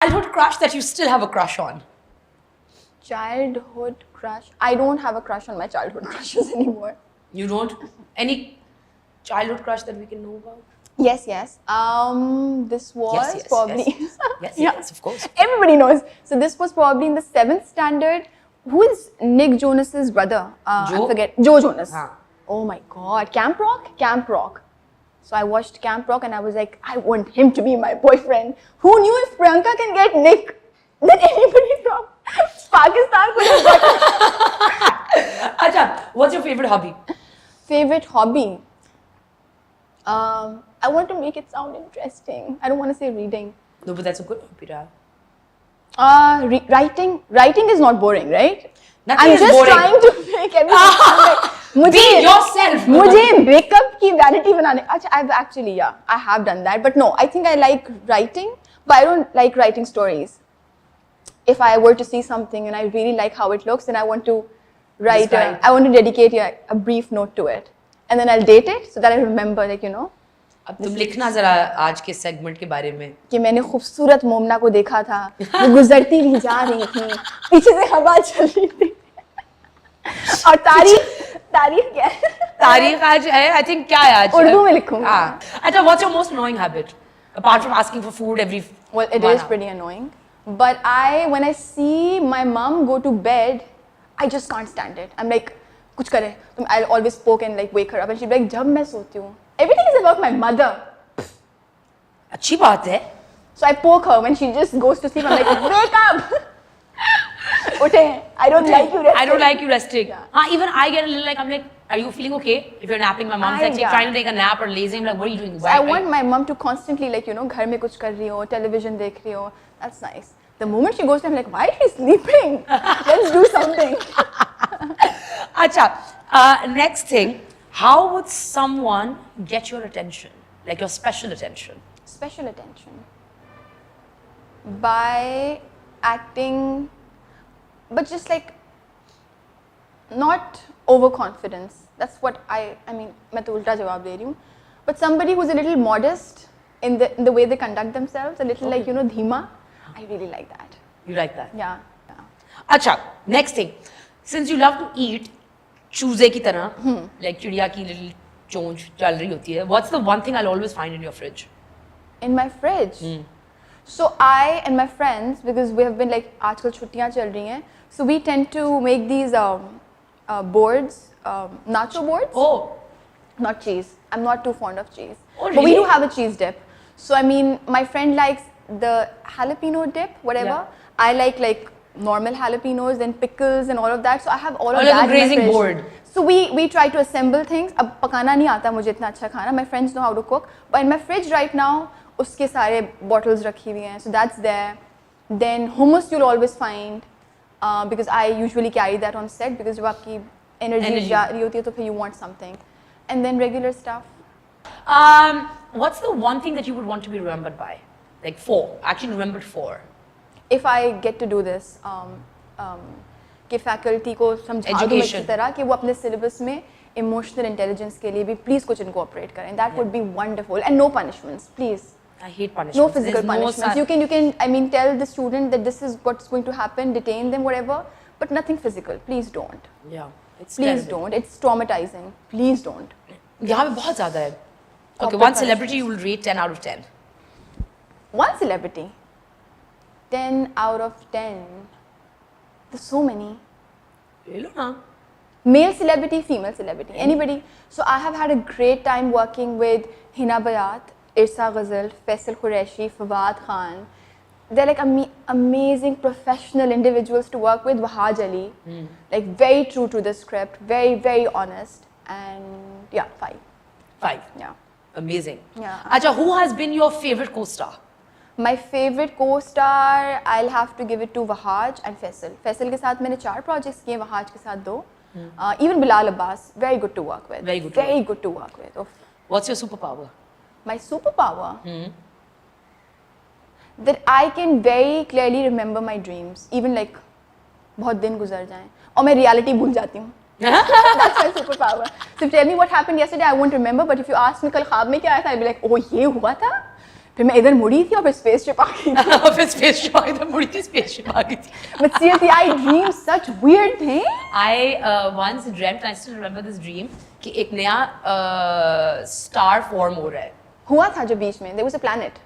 Childhood crush that you still have a crush on? Childhood crush. I don't have a crush on my childhood crushes anymore. You don't? Any childhood crush that we can know about? Yes, yes. This was yes, probably. yes. Yes, of course. Everybody knows. So this was probably in the 7th standard. Who is Nick Jonas's brother? Joe? I forget. Joe Jonas. Huh. Oh my God. Camp Rock? Camp Rock. So I watched Camp Rock and I was like, I want him to be my boyfriend. Who knew if Priyanka can get Nick, then anybody from Pakistan could have got Acha, what's your favorite hobby? Favorite hobby? I want to make it sound interesting. I don't want to say reading. No, but that's a good hobby, Ra. Writing. Writing is not boring, right? Nothing I'm is just boring. trying to make everything sound like Be yourself. मुझे breakup की vanity बनाने. अच्छा, I've actually, yeah, I have done that. But no, I think I like writing, but I don't like writing stories. If I were to see something and I really like how it looks, then I want to write. I want to dedicate a brief note to it, and then I'll date it so that I remember, like, you know. अब तुम लिखना जरा आज के segment के बारे में कि मैंने खूबसूरत मोमना को देखा था, वो गुजरती हुई जा रही थी, पीछे से हवा चल रही थी, और तारीख क्या है? तारीख आज है, I think क्या है आज? उर्दू में लिखूंगी. हाँ. अच्छा, what's your most annoying habit? Apart from asking for food every. Well, it is pretty annoying. But when I see my mom go to bed, I just can't stand it. I'm like, कुछ करे. I'll always poke and like wake her up, and she'll be like, जब मैं सोती हूँ. Everything is about my mother. अच्छी बात है. So I poke her when she just goes to sleep. I'm like, wake up! उठे. I don't like you resting. I don't like you resting. Yeah. Even I get a little like, I'm like, are you feeling okay? If you're napping, my mom's like trying to take a nap or lazy. I'm like, what are you doing? So I want my mom to constantly, like, you know, घर में कुछ कर रही हो, television देख रही हो. That's nice. The moment she goes to, I'm like, why is she sleeping? Let's do something. Acha, next thing, how would someone get your attention? Like your special attention? Special attention. By acting, but just like not overconfidence. That's what I mean, मैं तो उल्टा जवाब दे रही हूँ. But somebody who's a little modest in the way they conduct themselves, a little like, you know, धीमा. I really like that. You like that? Yeah. Acha, next thing. Since you love to eat, चूजे की तरह, like चिड़िया की little चोंच चल रही होती है. What's the one thing I'll always find in your fridge? In my fridge? So I and my friends, because we have been like, आजकल छुट्टियाँ चल रही हैं, so we tend to make these boards, nacho boards. Oh. Not cheese. I'm not too fond of cheese. Oh, really? But we do have a cheese dip. So I mean, my friend likes the jalapeno dip, whatever. Yeah. I like normal jalapenos, then pickles and all of that. So I have all of like that a grazing in my fridge. board. So we try to assemble things. अब पकाना नहीं आता मुझे इतना अच्छा खाना. My friends know how to cook. But in my fridge right now, उसके सारे bottles रखी हुई हैं. So that's there. Then hummus you'll always find, because I usually carry that on set, because जब आपकी energy जा रही होती है तो फिर you want something. And then regular stuff. What's the one thing that you would want to be remembered by? Like actually remembered for? If I get to do this, कि faculty को समझा दूँ इस तरह कि वो अपने syllabus में emotional intelligence के लिए भी please कुछ incorporate करें. That would be wonderful. And no punishments, please. I hate punishments. No physical punishments. You can, I mean, tell the student that this is what's going to happen, detain them, whatever, but nothing physical. Please don't. Yeah. It's Please terrible. don't. It's traumatizing. Please don't. यहाँ पे बहुत ज़्यादा है. Okay, one celebrity you will rate 10 out of 10. One celebrity. 10 out of 10. There's so many. ले लो ना. Male celebrity, female celebrity, anybody. So I have had a great time working with Hina Bayat, Irsa Ghazal, Faisal Qureshi, Fawad Khan. They're like amazing professional individuals to work with. Wahaj Ali, like very true to the script, very, very honest, and yeah, 5. 5. Yeah. Amazing. Yeah. Acha, who has been your favorite co-star? My favorite co-star, I'll have to give it to Wahaj and Faisal. Faisal के साथ मैंने 4 projects किए, Wahaj के साथ 2. Even Bilal Abbas, very good to work with. Very good. Very good to work with. What's your superpower? My superpower? That I can very clearly remember my dreams, even like बहुत दिन गुजर जाएं और मैं reality भूल जाती हूँ. That's my superpower. So if you tell me what happened yesterday, I won't remember. But if you ask me कल ख्वाब में क्या आया था, I'll be like, oh ये हुआ था. फिर मैं इधर मुड़ी थी और फिर spaceship आ गई थी. फिर spaceship आ गई थी, मुड़ी थी, spaceship आ गई थी. But seriously, I dreamed such weird things. I once dreamt, I still remember this dream, कि एक नया star form हो रहा है. हुआ था जो बीच में, there was a planet.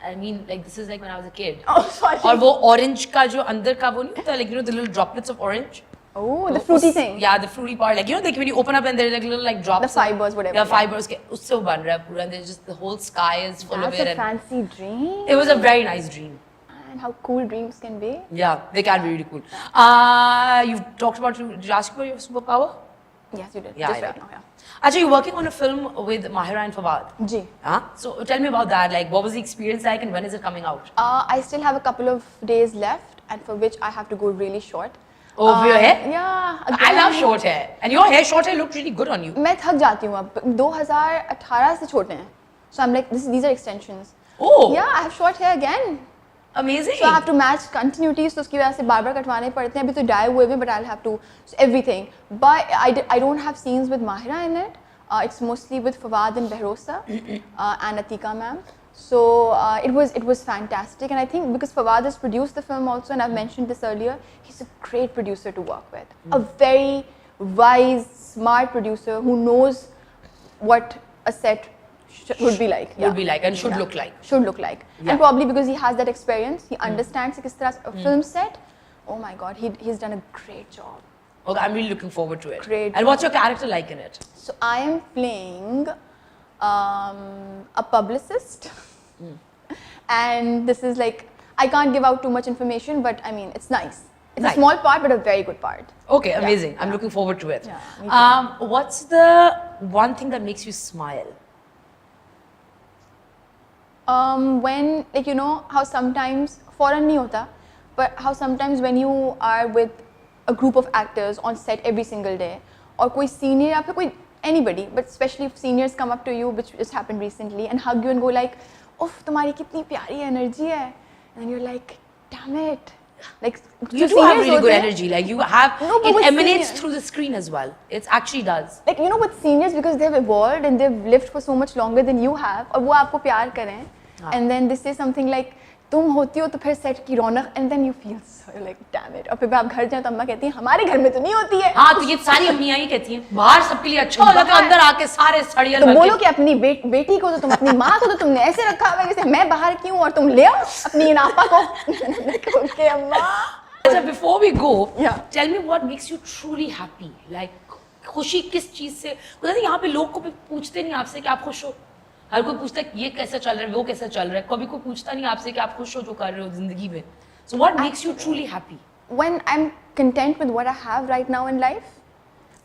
I mean, like this is like when I was a kid. Oh, sorry. और वो orange का जो अंदर का वो नहीं होता, like you know the little droplets of orange. Oh, the fruity thing. Yeah, the fruity part. Like you know, like when you open up and there's like little like drops. The fibers, whatever. Yeah, fibers. के उससे वो बन रहा है पूरा. And there's just the whole sky is full That's of it. a And fancy dream. it was a very nice dream. And how cool dreams can be. Yeah, they can be really cool. You've talked about. Did you ask about your superpower? Yes, you did. Yeah, Just I right did. now, yeah. Actually, you're working on a film with Mahira and Fawad. Ji. Huh? So tell me about that. Like, what was the experience like, and when is it coming out? I still have a couple of days left, and for which I have to go really short. Oh, for your hair? Yeah. I again, love short hair, and your hair, short hair, looked really good on you. मैं थक जाती हूँ अब 2018 से छोटे हैं. So I'm like, these are extensions. Oh, Yeah, I have short hair again. amazing. So I have to match continuities. तो उसकी वजह से बार-बार कटवाने पड़ते हैं. अभी तो dye हुए हैं, but I'll have to so everything. But I don't have scenes with Mahira in it. It's mostly with Fawad and Behrosa and Atika ma'am. So it was fantastic, and I think because Fawad has produced the film also, and I've mentioned this earlier, he's a great producer to work with. A very wise, smart producer who knows what a set would be like. Would be like and should look like. Should look like. Yeah. And probably because he has that experience, he understands किस तरह a film set. Oh my God, he's done a great job. Okay, I'm really looking forward to it. Great. And what's your character like in it? So I am playing a publicist, and this is like I can't give out too much information, but I mean it's nice. It's Nice. a small part, but a very good part. Okay, amazing. I'm looking forward to it. Yeah, me too. What's the one thing that makes you smile? When like you know how sometimes foreign नहीं होता, but how sometimes when you are with a group of actors on set every single day, और कोई senior या फिर कोई anybody, but especially if seniors come up to you, which just happened recently, and hug you and go like, "Uff, तुम्हारी कितनी प्यारी energy है," and you're like, "Damn it." Like You जो do have seniors really होते good हैं- energy. Like you have, No, but it with emanates seniors- through the screen as well. It actually does. Like you know with seniors because they've evolved and they've lived for so much longer than you have, और वो आपको प्यार करें, and then they say something like तुम होती हो तो फिर सेट की रौनक, and then you feel so like damn it. और फिर आप घर जाए तो अम्मा कहती हैं हमारे घर में तो नहीं होती है. हाँ, तो ये सारी अम्मियाँ ही कहती हैं बाहर सबके लिए अच्छा होता है, अंदर आके सारे सड़ियल तो भर बोलो के- कि अपनी बेटी को तो तुम अपनी माँ को तो तुमने ऐसे रखा हुआ है जैसे मैं बाहर की हूँ और तुम ले आओ अपनी नापा को. ओके अम्मा. अच्छा, before we go, Yeah. tell me what makes you truly happy. Like खुशी किस चीज से? पता नहीं यहाँ पे लोग को भी पूछते नहीं आपसे कि आप खुश हो. हर कोई पूछता है कि ये कैसा चल रहा है, वो कैसा चल रहा है. कभी कोई पूछता नहीं आपसे कि आप खुश हो जो कर रहे हो जिंदगी में. So what makes you truly happy? When I'm content with what I have right now in life,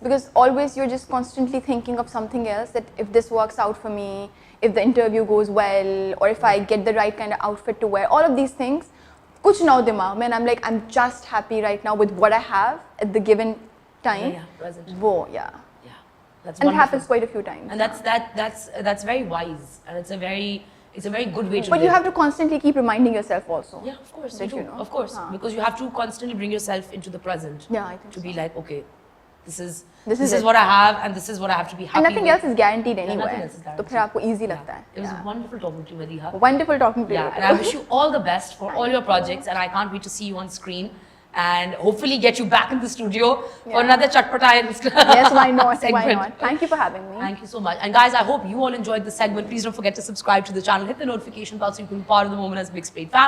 because always you're just constantly thinking of something else, that if this works out for me, if the interview goes well, or if I get the right kind of outfit to wear, all of these things, kuch na ho dimag mein, and I'm like, I'm just happy right now with what I have at the given time. Yeah, present. Wo, yeah. Yeah, that's And it wonderful. happens quite a few times. And that's very wise, and it's a very good way to But live. you have to constantly keep reminding yourself also. Yeah, of course, that you do. know. Of course, Haan. because you have to constantly bring yourself into the present. Yeah, I think to be so. like, okay, this is is it. what I have, and this is what I have to be happy And nothing with. else is guaranteed Yeah, anyway. nothing else is तो guaranteed. फिर आपको easy Yeah. लगता है. It was Yeah. wonderful talking to you, Madiha. Wonderful talking to Yeah, you. and I wish you all the best for all your projects, and I can't wait to see you on screen, and hopefully get you back in the studio for Yeah. another Chatpata Yes, why not? Why segment. not? Thank you for having me. Thank you so much. And guys, I hope you all enjoyed this segment. Please don't forget to subscribe to the channel, hit the notification bell so you can be part of the Moment as Big Screen family.